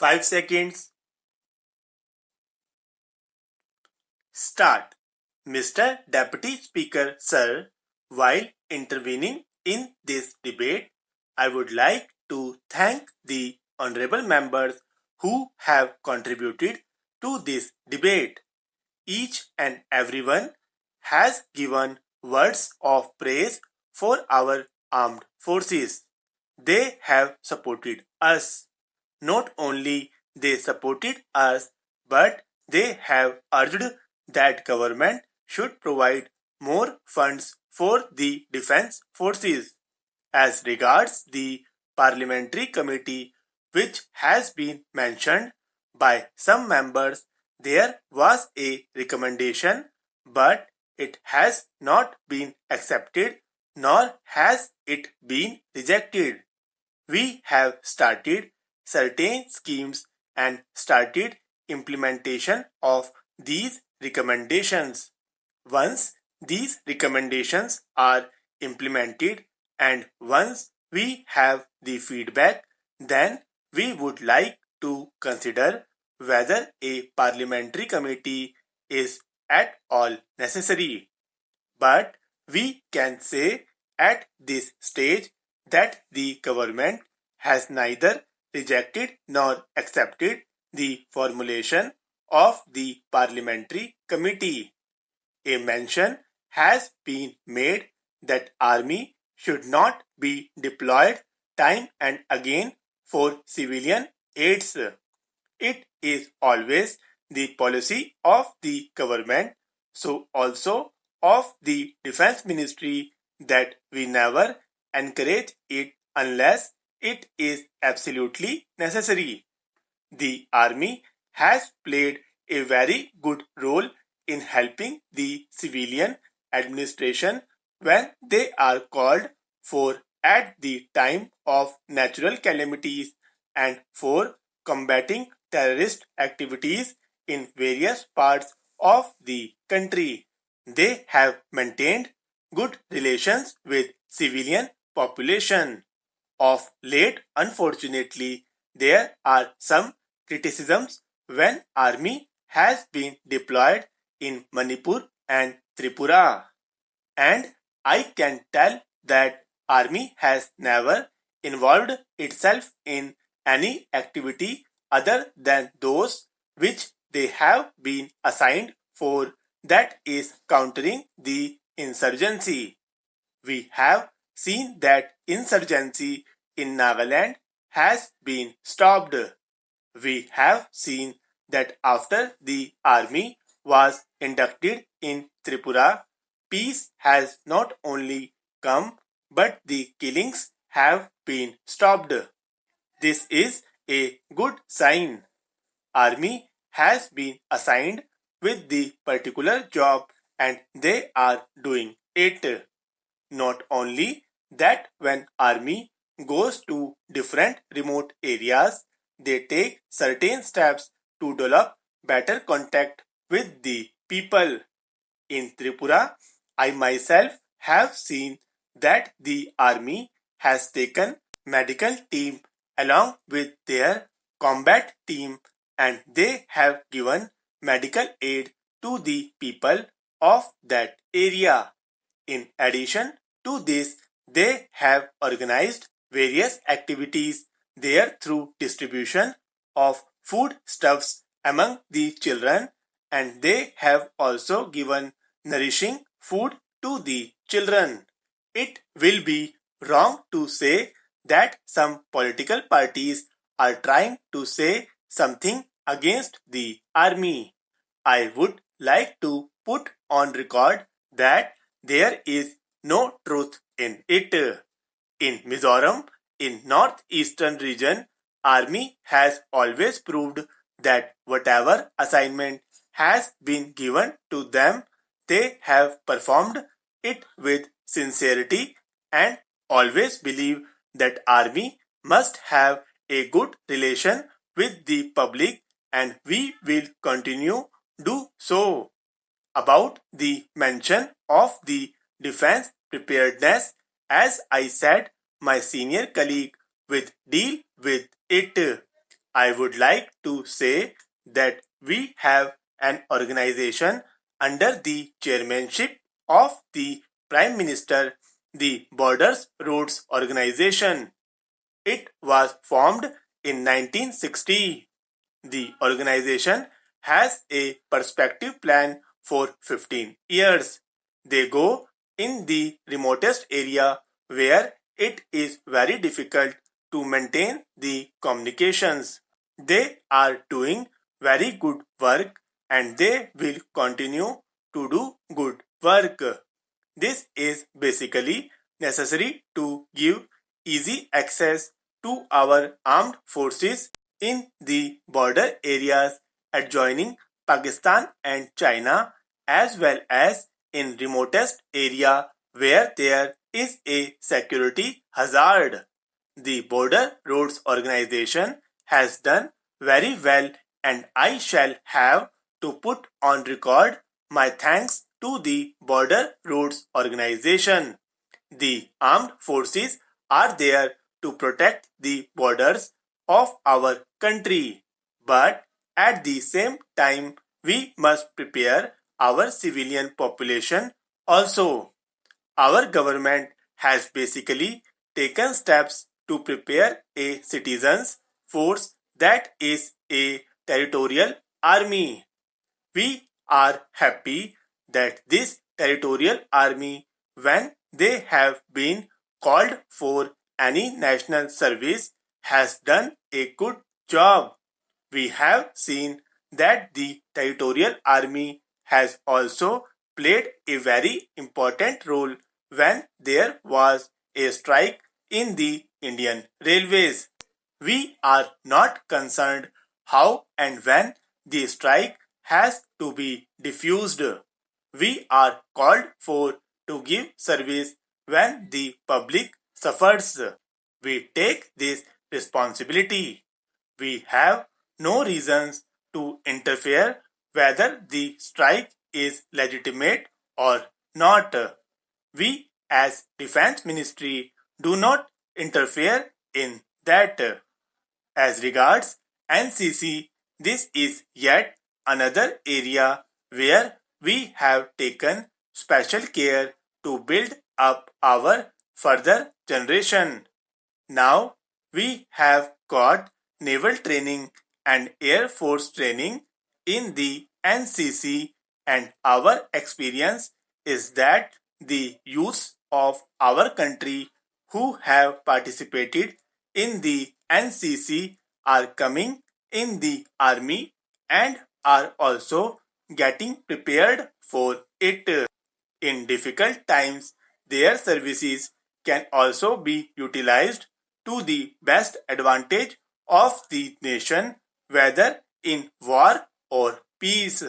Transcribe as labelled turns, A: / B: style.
A: 5 seconds. Start. Mr. Deputy Speaker, Sir, while intervening in this debate, I would like to thank the honorable members who have contributed to this debate. Each and everyone has given words of praise for our armed forces. They have supported us. Not only they supported us, but they have urged that government should provide more funds for the defense forces. As regards the parliamentary committee which has been mentioned by some members, there was a recommendation, but it has not been accepted nor has it been rejected. We have started certain schemes and started implementation of these recommendations. Once these recommendations are implemented and once we have the feedback, then we would like to consider whether a parliamentary committee is at all necessary. But we can say at this stage that the government has neither rejected nor accepted the formulation of the parliamentary committee. A mention has been made that army should not be deployed time and again for civilian aids. It is always the policy of the government, so also of the defense ministry, that we never encourage it unless it is absolutely necessary. The army has played a very good role in helping the civilian administration when they are called for at the time of natural calamities and for combating terrorist activities in various parts of the country. They have maintained good relations with civilian population. Of late, unfortunately, there are some criticisms when army has been deployed in Manipur and Tripura. And I can tell that army has never involved itself in any activity other than those which they have been assigned for, that is countering the insurgency. We have seen that insurgency in Nagaland has been stopped. We have seen that after the army was inducted in Tripura, peace has not only come but the killings have been stopped. This is a good sign. Army has been assigned with the particular job and they are doing it. Not only that, when army goes to different remote areas, they take certain steps to develop better contact with the people. In Tripura, I myself have seen that the army has taken medical team along with their combat team and they have given medical aid to the people of that area. In addition to this, they have organized various activities there through distribution of foodstuffs among the children, and they have also given nourishing food to the children. It will be wrong to say that some political parties are trying to say something against the army. I would like to put on record that there is no truth in it. In Mizoram, in northeastern region, army has always proved that whatever assignment has been given to them, they have performed it with sincerity and always believe that army must have a good relation with the public, and we will continue do so. About the mention of the defense preparedness, as I said, my senior colleague will deal with it. I would like to say that we have an organization under the chairmanship of the Prime Minister, the Borders Roads Organization. It was formed in 1960. The organization has a perspective plan for 15 years. They go in the remotest area where it is very difficult to maintain the communications. They are doing very good work and they will continue to do good work. This is basically necessary to give easy access to our armed forces in the border areas adjoining Pakistan and China, as well as in remotest area where there is a security hazard. The Border Roads Organization has done very well, and I shall have to put on record my thanks to the Border Roads Organization. The armed forces are there to protect the borders of our country, but at the same time, we must prepare our civilian population also. Our government has basically taken steps to prepare a citizens force that is a territorial army. We are happy that this territorial army, when they have been called for any national service, has done a good job. We have seen that the territorial army has also played a very important role when there was a strike in the Indian Railways. We are not concerned how and when the strike has to be diffused. We are called for to give service when the public suffers. We take this responsibility. We have no reasons to interfere whether the strike is legitimate or not. We as Defense Ministry do not interfere in that. As regards NCC, this is yet another area where we have taken special care to build up our further generation. Now we have got naval training and air force training in the NCC, and our experience is that the youths of our country who have participated in the NCC are coming in the army and are also getting prepared for it. In difficult times, their services can also be utilized to the best advantage of the nation, whether in war or peace.